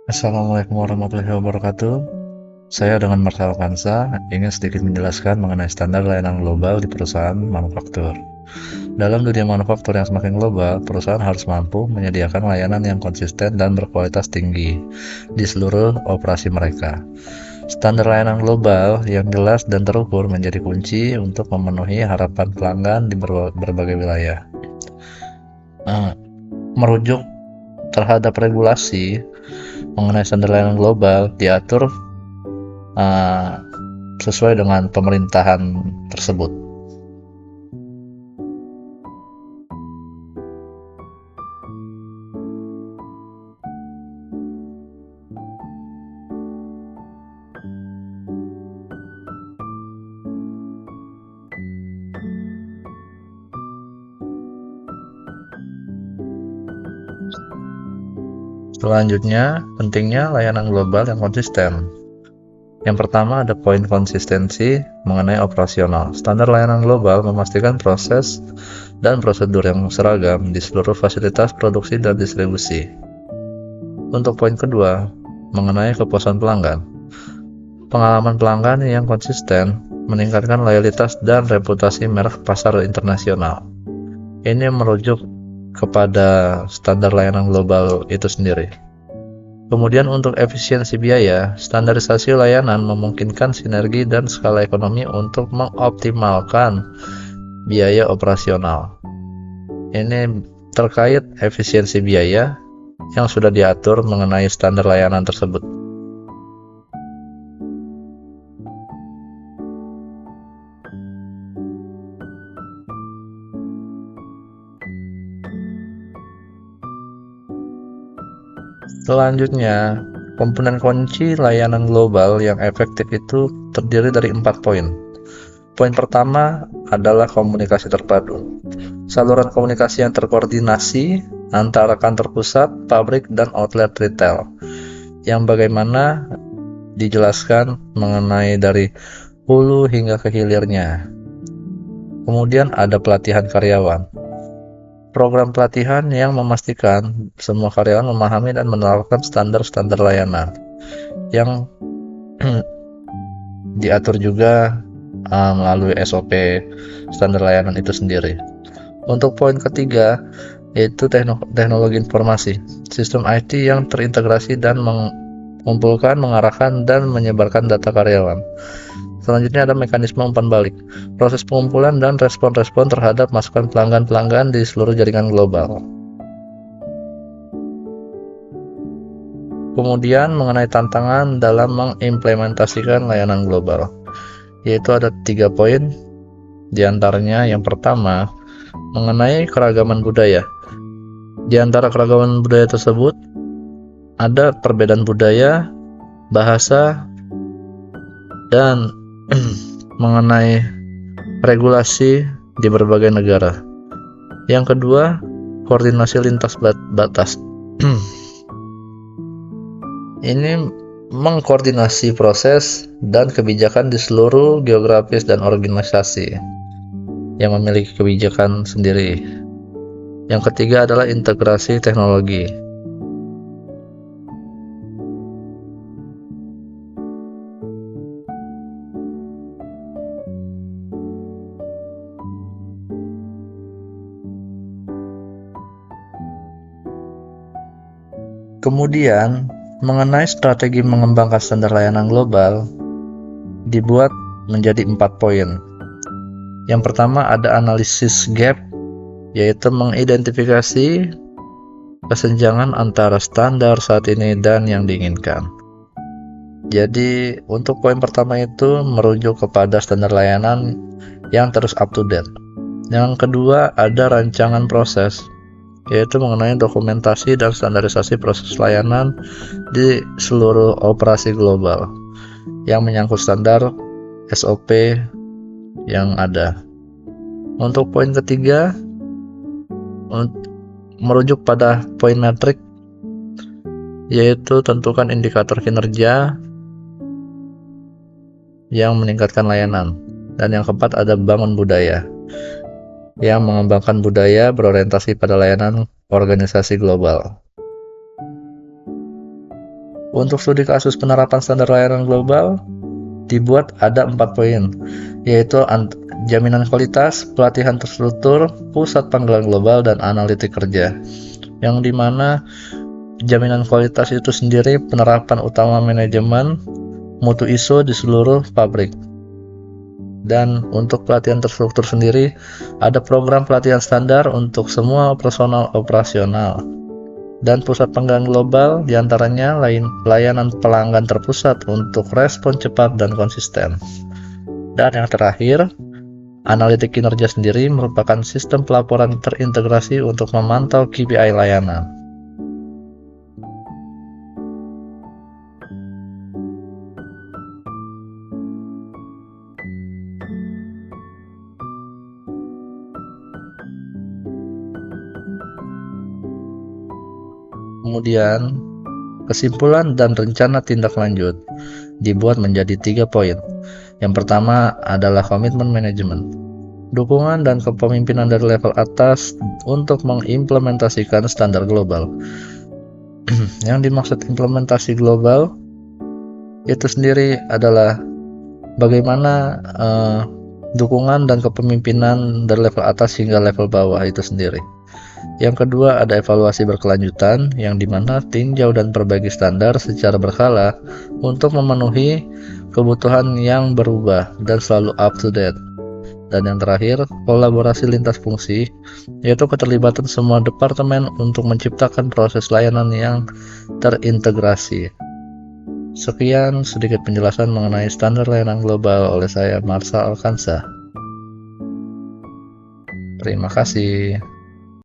Assalamualaikum warahmatullahi wabarakatuh. Saya dengan Marcel Kansa ingin sedikit menjelaskan mengenai standar layanan global di perusahaan manufaktur. Dalam dunia manufaktur yang semakin global, perusahaan harus mampu menyediakan layanan yang konsisten dan berkualitas tinggi di seluruh operasi mereka. Standar layanan global yang jelas dan terukur menjadi kunci untuk memenuhi harapan pelanggan di berbagai wilayah. Merujuk terhadap regulasi mengenai standar layanan global diatur sesuai dengan pemerintahan tersebut. Selanjutnya, pentingnya layanan global yang konsisten. Yang pertama ada poin konsistensi mengenai operasional. Standar layanan global memastikan proses dan prosedur yang seragam di seluruh fasilitas produksi dan distribusi. Untuk poin kedua, mengenai kepuasan pelanggan. Pengalaman pelanggan yang konsisten meningkatkan loyalitas dan reputasi merek pasar internasional. Ini merujuk kepada standar layanan global itu sendiri. Kemudian untuk efisiensi biaya, standarisasi layanan memungkinkan sinergi dan skala ekonomi untuk mengoptimalkan biaya operasional. Ini terkait efisiensi biaya yang sudah diatur mengenai standar layanan tersebut. Selanjutnya, komponen kunci layanan global yang efektif itu terdiri dari 4 poin. Poin pertama adalah komunikasi terpadu. Saluran komunikasi yang terkoordinasi antara kantor pusat, pabrik, dan outlet retail, yang bagaimana dijelaskan mengenai dari hulu hingga ke hilirnya. Kemudian ada pelatihan karyawan. Program pelatihan yang memastikan semua karyawan memahami dan menerapkan standar-standar layanan yang diatur juga melalui SOP standar layanan itu sendiri. Untuk poin ketiga yaitu teknologi informasi, sistem IT yang terintegrasi dan mengumpulkan, mengarahkan, dan menyebarkan data karyawan. Selanjutnya ada mekanisme umpan balik, proses pengumpulan dan respon-respon terhadap masukan pelanggan-pelanggan di seluruh jaringan global. Kemudian mengenai tantangan dalam mengimplementasikan layanan global, yaitu ada 3 poin. Di antaranya yang pertama mengenai keragaman budaya. Di antara keragaman budaya tersebut ada perbedaan budaya, bahasa, dan mengenai regulasi di berbagai negara. Yang kedua, koordinasi lintas batas. Ini mengkoordinasi proses dan kebijakan di seluruh geografis dan organisasi yang memiliki kebijakan sendiri. Yang ketiga adalah integrasi teknologi. Kemudian, mengenai strategi mengembangkan standar layanan global, dibuat menjadi 4 poin. Yang pertama ada analisis gap, yaitu mengidentifikasi kesenjangan antara standar saat ini dan yang diinginkan. Jadi, untuk poin pertama itu merujuk kepada standar layanan yang terus up to date. Yang kedua ada rancangan proses, yaitu mengenai dokumentasi dan standarisasi proses layanan di seluruh operasi global yang menyangkut standar SOP yang ada. Untuk poin ketiga merujuk pada poin metrik, yaitu tentukan indikator kinerja yang meningkatkan layanan. Dan yang keempat ada bangun budaya, yang mengembangkan budaya berorientasi pada layanan organisasi global. Untuk studi kasus penerapan standar layanan global dibuat ada 4 poin, yaitu jaminan kualitas, pelatihan terstruktur, pusat panggilan global, dan analitik kerja. Yang dimana jaminan kualitas itu sendiri penerapan utama manajemen mutu ISO di seluruh pabrik. Dan untuk pelatihan terstruktur sendiri ada program pelatihan standar untuk semua personal operasional. Dan pusat panggilan global diantaranya layanan pelanggan terpusat untuk respon cepat dan konsisten. Dan yang terakhir, analitik kinerja sendiri merupakan sistem pelaporan terintegrasi untuk memantau KPI layanan. Kemudian, kesimpulan dan rencana tindak lanjut dibuat menjadi 3 poin. Yang pertama adalah komitmen manajemen, dukungan dan kepemimpinan dari level atas untuk mengimplementasikan standar global. Yang dimaksud implementasi global itu sendiri adalah bagaimana dukungan dan kepemimpinan dari level atas hingga level bawah itu sendiri. Yang kedua ada evaluasi berkelanjutan, yang dimana tinjau dan perbaiki standar secara berkala untuk memenuhi kebutuhan yang berubah dan selalu up to date. Dan yang terakhir, kolaborasi lintas fungsi, yaitu keterlibatan semua departemen untuk menciptakan proses layanan yang terintegrasi. Sekian sedikit penjelasan mengenai standar layanan global oleh saya, Marsha Alkansa. Terima kasih.